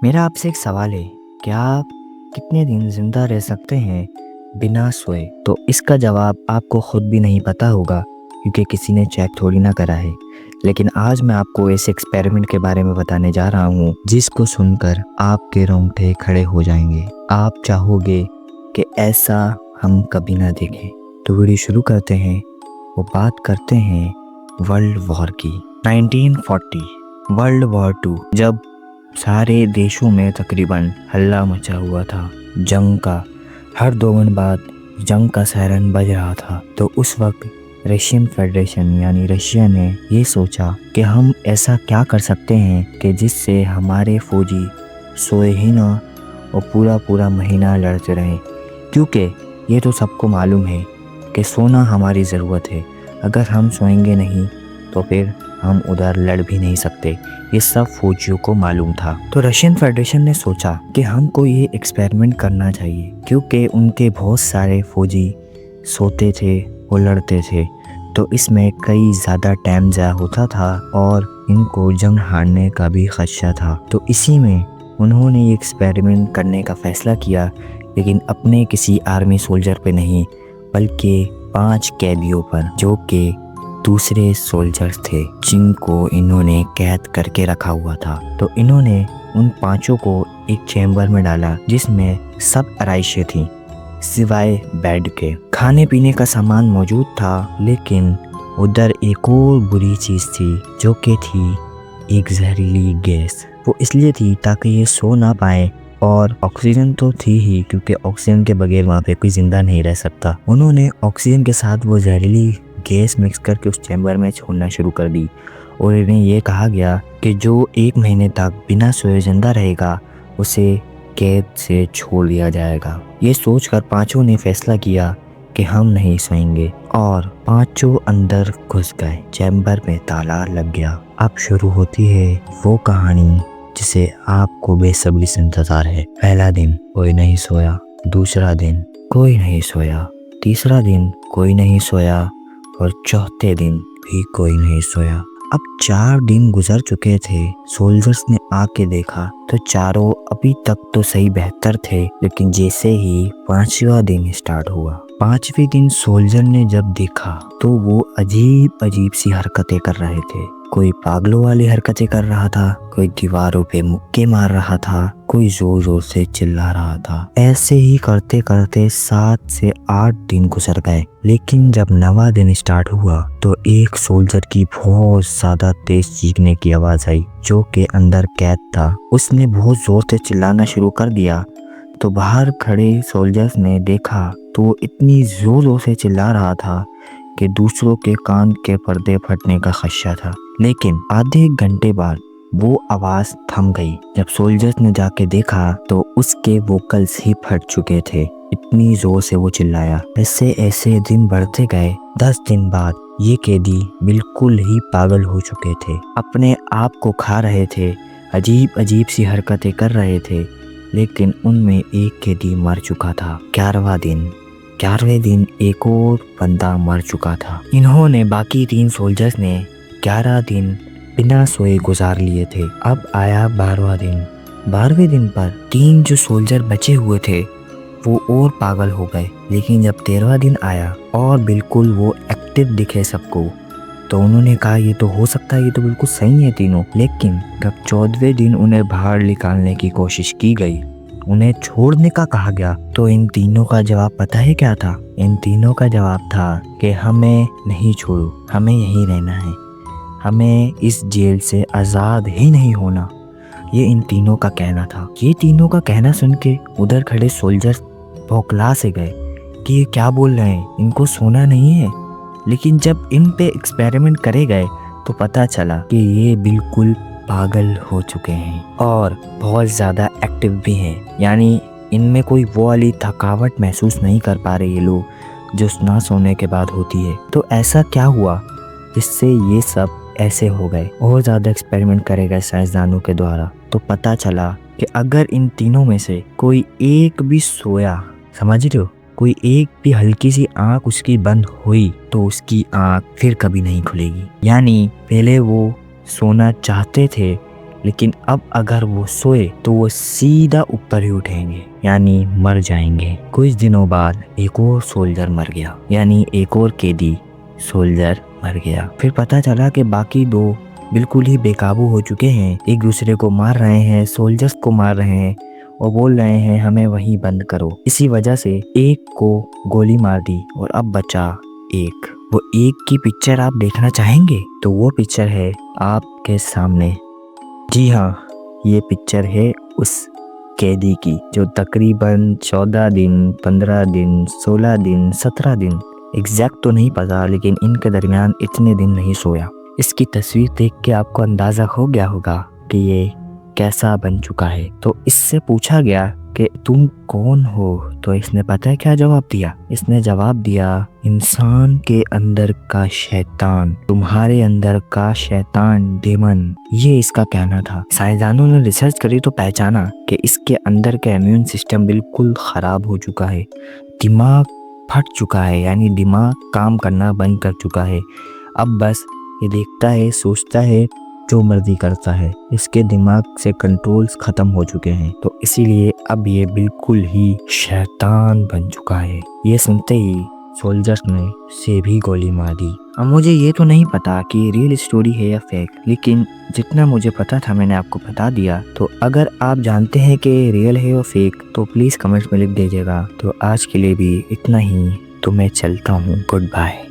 मेरा आपसे एक सवाल है, क्या आप कितने दिन ज़िंदा रह सकते हैं बिना सोए? तो इसका जवाब आपको खुद भी नहीं पता होगा क्योंकि किसी ने चेक थोड़ी ना करा है। लेकिन आज मैं आपको ऐसे एक्सपेरिमेंट के बारे में बताने जा रहा हूँ जिसको सुनकर आपके रोंगटे खड़े हो जाएंगे। आप चाहोगे कि ऐसा हम कभी ना देखें। तो वीडियो शुरू करते हैं। वो बात करते हैं वर्ल्ड वॉर की। 1940 वर्ल्ड वॉर 2 जब सारे देशों में तकरीबन हल्ला मचा हुआ था जंग का। हर 2 मिनट बाद जंग का सायरन बज रहा था। तो उस वक्त रशियन फेडरेशन यानी रशिया ने ये सोचा कि हम ऐसा क्या कर सकते हैं कि जिससे हमारे फौजी सोए ही ना और पूरा महीना लड़ते रहें, क्योंकि ये तो सबको मालूम है कि सोना हमारी ज़रूरत है। अगर हम सोएंगे नहीं तो फिर हम उधर लड़ भी नहीं सकते। ये सब फौजियों को मालूम था। तो रशियन फेडरेशन ने सोचा कि हमको ये एक्सपेरिमेंट करना चाहिए, क्योंकि उनके बहुत सारे फौजी सोते थे और लड़ते थे। तो इसमें कई ज़्यादा टाइम ज़ाया होता था और इनको जंग हारने का भी खदशा था। तो इसी में उन्होंने ये एक्सपेरिमेंट करने का फ़ैसला किया, लेकिन अपने किसी आर्मी सोल्जर पे नहीं बल्कि 5 कैदियों पर, जो कि दूसरे सोल्जर्स थे जिनको इन्होंने कैद करके रखा हुआ था। तो इन्होंने उन 5 को एक चैम्बर में डाला जिसमें सब आराइशें थीं सिवाय बेड के। खाने पीने का सामान मौजूद था, लेकिन उधर एक और बुरी चीज़ थी जो कि थी एक जहरीली गैस। वो इसलिए थी ताकि ये सो ना पाए, और ऑक्सीजन तो थी ही क्योंकि ऑक्सीजन के बगैर वहाँ पे कोई ज़िंदा नहीं रह सकता। उन्होंने ऑक्सीजन के साथ वो जहरीली गैस मिक्स करके उस चैम्बर में छोड़ना शुरू कर दी, और इन्हें ये कहा गया कि जो 1 महीने तक बिना सोए जिंदा रहेगा उसे कैद से छोड़ दिया जाएगा। ये सोचकर 5 ने फैसला किया कि हम नहीं सोएंगे, और 5 अंदर घुस गए। चैम्बर में ताला लग गया। अब शुरू होती है वो कहानी जिसे आपको बेसब्री से इंतजार है। पहला दिन कोई नहीं सोया, दूसरा दिन कोई नहीं सोया, तीसरा दिन कोई नहीं सोया, और चौथे दिन भी कोई नहीं सोया। अब 4 दिन गुजर चुके थे। सोल्जर्स ने आके देखा तो चारों अभी तक तो सही बेहतर थे, लेकिन जैसे ही 5वां दिन स्टार्ट हुआ, 5वें दिन सोल्जर ने जब देखा तो वो अजीब सी हरकतें कर रहे थे। कोई पागलों वाली हरकतें कर रहा था, कोई दीवारों पे मुक्के मार रहा था, कोई जोर जोर से चिल्ला रहा था। ऐसे ही करते करते 7 से 8 दिन गुजर गए। लेकिन जब 9वां दिन स्टार्ट हुआ तो एक सोल्जर की बहुत ज्यादा तेज चीखने की आवाज आई, जो कि अंदर कैद था। उसने बहुत जोर से चिल्लाना शुरू कर दिया। तो बाहर खड़े सोल्जर्स ने देखा तो वो इतनी जोर से चिल्ला रहा था कि दूसरों के कान के पर्दे फटने का खदशा था। लेकिन आधे घंटे बाद वो आवाज थम गई। जब सोल्जर्स ने जाके देखा तो उसके वोकल्स ही फट चुके थे, इतनी जोर से वो चिल्लाया। ऐसे ऐसे दिन बढ़ते गए। 10 दिन बाद ये कैदी बिल्कुल ही पागल हो चुके थे, अपने आप को खा रहे थे, अजीब सी हरकतें कर रहे थे। लेकिन उनमें एक कैदी मर चुका था। 11वें दिन एक और बंदा मर चुका था। इन्होंने बाकी 3 सोल्जर्स ने 11 दिन बिना सोए गुजार लिए थे। अब आया 12वां दिन। 12वें दिन पर 3 जो सोल्जर बचे हुए थे वो और पागल हो गए। लेकिन जब 13वां दिन आया और बिल्कुल वो एक्टिव दिखे सबको, तो उन्होंने कहा ये तो हो सकता है, ये तो बिल्कुल सही है तीनों। लेकिन जब 14वें दिन उन्हें बाहर निकालने की कोशिश की गई, उन्हें छोड़ने का कहा गया, तो इन तीनों का जवाब पता है क्या था? इन तीनों का जवाब था कि हमें नहीं छोड़ो, हमें यहीं रहना है, हमें इस जेल से आज़ाद ही नहीं होना। ये इन तीनों का कहना था। ये तीनों का कहना सुन के उधर खड़े सोल्जर्स बौखला से गए कि ये क्या बोल रहे हैं, इनको सोना नहीं है। लेकिन जब इन पे एक्सपेरिमेंट करे गए तो पता चला कि ये बिल्कुल पागल हो चुके हैं और बहुत ज़्यादा एक्टिव भी हैं। यानी इनमें कोई वो वाली थकावट महसूस नहीं कर पा रहे ये लोग जो ना सोने के बाद होती है। तो ऐसा क्या हुआ जिससे ये सब ऐसे हो गए? और ज़्यादा एक्सपेरिमेंट करे गए साइंसदानों के द्वारा, तो पता चला कि अगर इन तीनों में से कोई एक भी सोया, समझ रहे हो, कोई एक भी हल्की सी आंख उसकी बंद हुई तो उसकी आंख फिर कभी नहीं खुलेगी। यानी पहले वो सोना चाहते थे لیکن اب اگر وہ سوئے تو وہ سیدھا اوپر ہی اٹھیں گے، یعنی مر جائیں گے۔ کچھ دنوں بعد ایک اور سولجر مر گیا، یعنی ایک اور قیدی سولجر مر گیا۔ پھر پتا چلا کہ باقی دو بالکل ہی بے قابو ہو چکے ہیں، ایک دوسرے کو مار رہے ہیں، سولجرز کو مار رہے ہیں اور بول رہے ہیں ہمیں وہیں بند کرو۔ اسی وجہ سے ایک کو گولی مار دی اور اب بچا ایک۔ وہ ایک کی پکچر آپ دیکھنا چاہیں گے تو وہ پکچر ہے آپ کے سامنے۔ جی ہاں، یہ پکچر ہے اس قیدی کی جو تقریباً 14 دن، 15 دن، 16 دن، 17 دن، ایگزیکٹ تو نہیں پتا، لیکن ان کے درمیان اتنے دن نہیں سویا۔ اس کی تصویر دیکھ کے آپ کو اندازہ ہو گیا ہوگا کہ یہ کیسا بن چکا ہے۔ تو اس سے پوچھا گیا کہ تم کون ہو؟ تو اس نے پتہ ہے کیا جواب دیا؟ اس نے جواب دیا انسان کے اندر کا شیطان، تمہارے اندر کا شیطان، ڈیمن۔ یہ اس کا کہنا تھا۔ سائنسدانوں نے ریسرچ کری تو پہچانا کہ اس کے اندر کا امیون سسٹم بالکل خراب ہو چکا ہے، دماغ پھٹ چکا ہے، یعنی دماغ کام کرنا بند کر چکا ہے۔ اب بس یہ دیکھتا ہے، سوچتا ہے، جو مرضی کرتا ہے۔ اس کے دماغ سے کنٹرولز ختم ہو چکے ہیں، تو اسی لیے اب یہ بالکل ہی شیطان بن چکا ہے۔ یہ سنتے ہی سولجرز نے اسے بھی گولی مار دی۔ اب مجھے یہ تو نہیں پتا کہ یہ ریئل اسٹوری ہے یا فیک، لیکن جتنا مجھے پتا تھا میں نے آپ کو بتا دیا۔ تو اگر آپ جانتے ہیں کہ ریئل ہے یا فیک تو پلیز کمنٹ میں لکھ دیجیے گا۔ تو آج کے لیے بھی اتنا ہی، تو میں چلتا ہوں، گڈ بائے۔